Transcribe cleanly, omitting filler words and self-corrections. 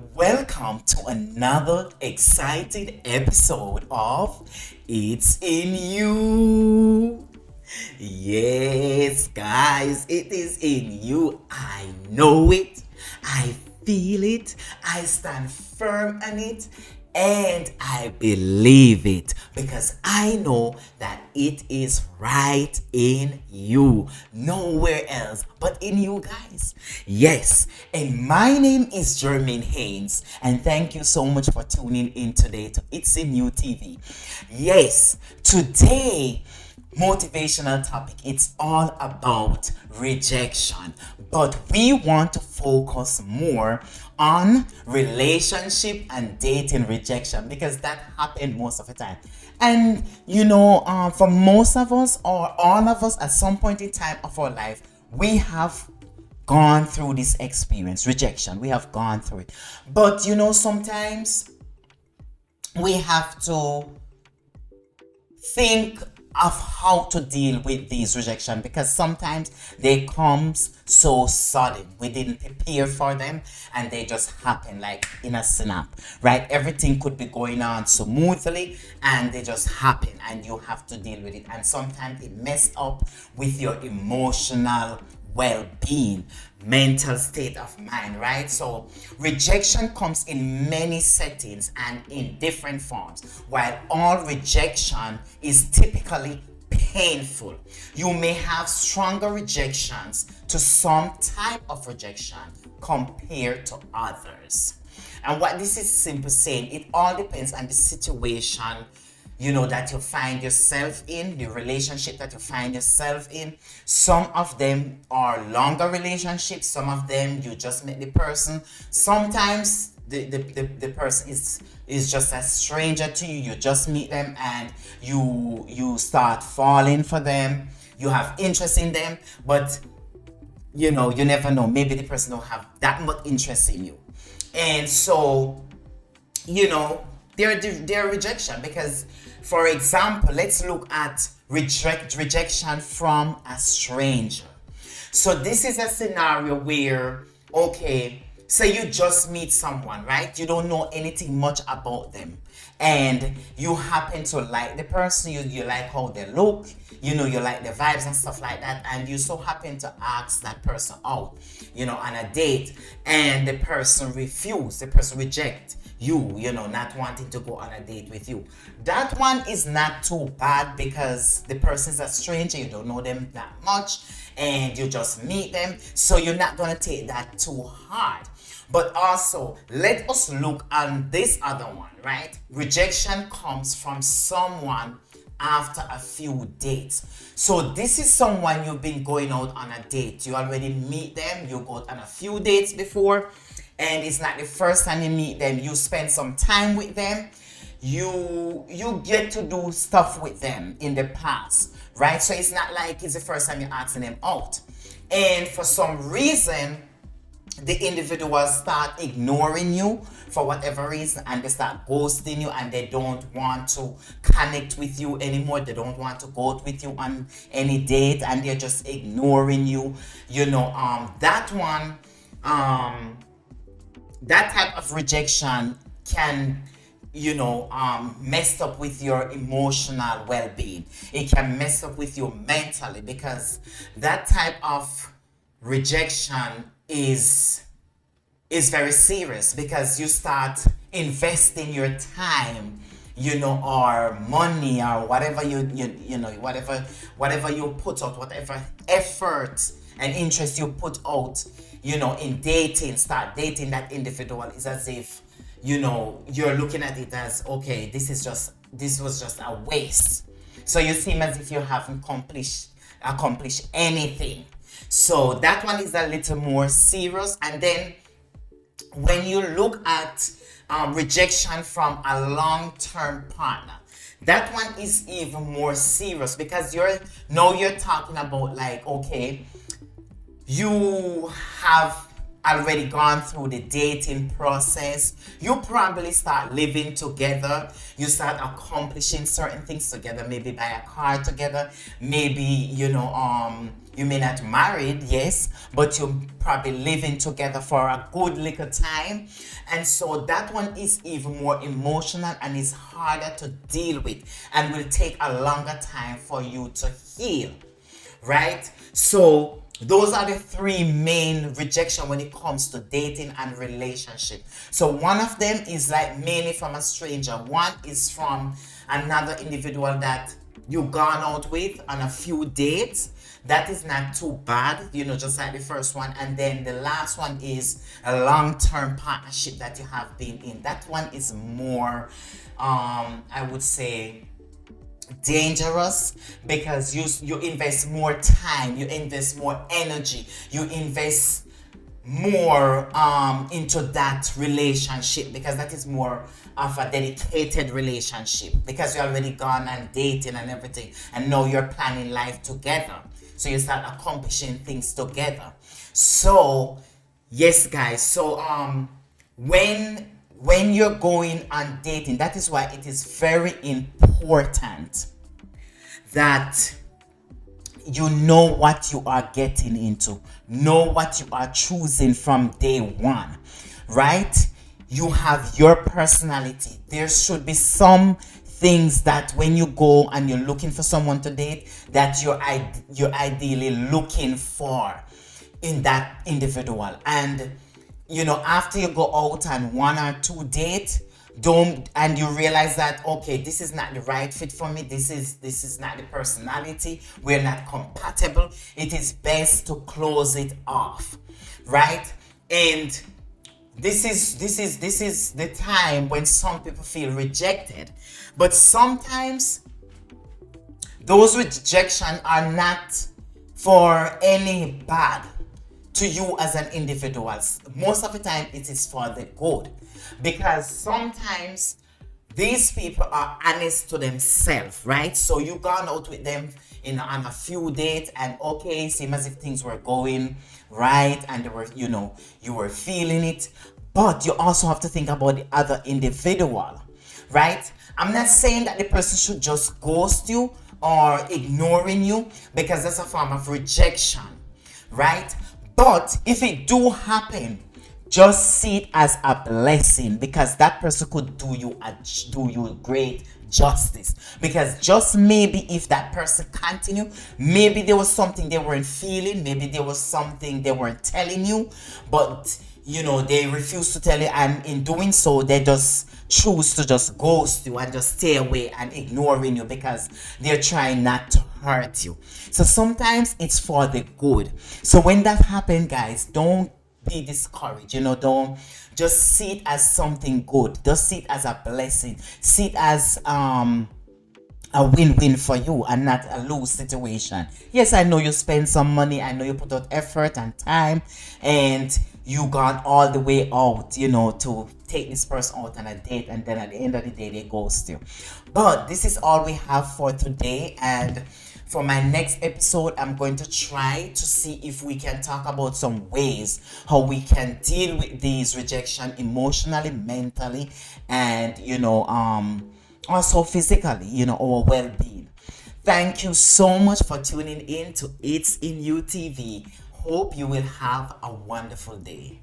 Welcome to another exciting episode of It's in You. Yes, guys, it is in you. I know it. I feel it. I stand firm on it. And I believe it because I know that it is right in you. Nowhere else but in you guys. Yes. And my name is Jermaine Haynes. And thank you so much for tuning in today to It's in You TV. Yes. Today motivational topic, it's all about rejection, but we want to focus more on relationship and dating rejection because that happened most of the time. And for most of us or all of us at some point in time of our life, we have gone through this experience, rejection. We have gone through it, but sometimes we have to think of how to deal with these rejection because sometimes they comes so sudden. We didn't prepare for them and they just happen like in a snap, right? Everything could be going on smoothly and they just happen and you have to deal with it, and sometimes it messed up with your emotional well-being, mental state of mind, right? So rejection comes in many settings and in different forms. While all rejection is typically painful, you may have stronger rejections to some type of rejection compared to others. And what this is simply saying, it all depends on the situation that you find yourself in, the relationship that you find yourself in. Some of them are longer relationships, some of them you just met the person. Sometimes the person is just a stranger to you. You just meet them and you start falling for them. You have interest in them, but you never know. Maybe the person don't have that much interest in you. And so, they're rejection because, for example, let's look at rejection from a stranger. So this is a scenario where, okay, say you just meet someone, right? You don't know anything much about them. And you happen to like the person, you like how they look, you like the vibes and stuff like that. And you so happen to ask that person out, on a date. And the person reject you, not wanting to go on a date with you. That one is not too bad because the person is a stranger, you don't know them that much, and you just meet them, so you're not gonna take that too hard. But also, let us look on this other one, right? Rejection comes from someone after a few dates. So this is someone you've been going out on a date. You already meet them, you go on a few dates before, and it's not the first time you meet them. You spend some time with them. You get to do stuff with them in the past, right? So it's not like it's the first time you're asking them out. And for some reason, the individuals start ignoring you for whatever reason, and they start ghosting you, and they don't want to connect with you anymore. They don't want to go out with you on any date, and they're just ignoring you. That one, that type of rejection can mess up with your emotional well-being. It can mess up with you mentally because that type of rejection is very serious because you start investing your time, or money, or whatever whatever you put out, whatever effort and interest you put out, in dating. Start dating that individual is as if you're looking at it as, okay, this was just a waste. So you seem as if you haven't accomplished anything. So that one is a little more serious. And then when you look at rejection from a long-term partner, that one is even more serious because you're talking about, like, okay, you have already gone through the dating process. You probably start living together. You start accomplishing certain things together. Maybe buy a car together. Maybe you may not married, yes, but you're probably living together for a good little time. And so that one is even more emotional and is harder to deal with and will take a longer time for you to heal, right? So those are the three main rejection when it comes to dating and relationship. So one of them is like mainly from a stranger. One is from another individual that you gone out with on a few dates. That is not too bad, just like the first one. And then the last one is a long-term partnership that you have been in. That one is more, I would say, dangerous, because you invest more time, you invest more energy, you invest more into that relationship, because that is more of a dedicated relationship, because you're already gone and dating and everything, and now you're planning life together, so you start accomplishing things together. So yes guys, so when you're going on dating, that is why it is very important that you know what you are getting into, know what you are choosing from day one, right? You have your personality. There should be some things that when you go and you're looking for someone to date, that you're ideally looking for in that individual. And after you go out and one or two date, and you realize that, okay, this is not the right fit for me, this is not the personality, we're not compatible, it is best to close it off, right? And this is the time when some people feel rejected, but sometimes those rejections are not for any bad to you as an individual. Most of the time it is for the good, because sometimes these people are honest to themselves, right? So you gone out with them on a few dates, and okay, seem as if things were going right and they were, you were feeling it, but you also have to think about the other individual, right? I'm not saying that the person should just ghost you or ignoring you, because that's a form of rejection, right? But if it do happen, just see it as a blessing, because that person could do you great justice. Because just maybe if that person continue, maybe there was something they weren't feeling, maybe there was something they weren't telling you, but they refuse to tell you, and in doing so they just choose to just ghost you and just stay away and ignoring you, because they're trying not to hurt you. So sometimes it's for the good. So when that happens, guys, don't be discouraged. Don't just see it as something good. Just see it as a blessing. See it as a win-win for you and not a lose situation. Yes, I know you spend some money, I know you put out effort and time, and you gone all the way out, to take this person out on a date, and then at the end of the day they ghost you. But this is all we have for today, and for my next episode, I'm going to try to see if we can talk about some ways how we can deal with these rejection emotionally, mentally, and also physically, our well-being. Thank you so much for tuning in to It's in You TV. Hope you will have a wonderful day.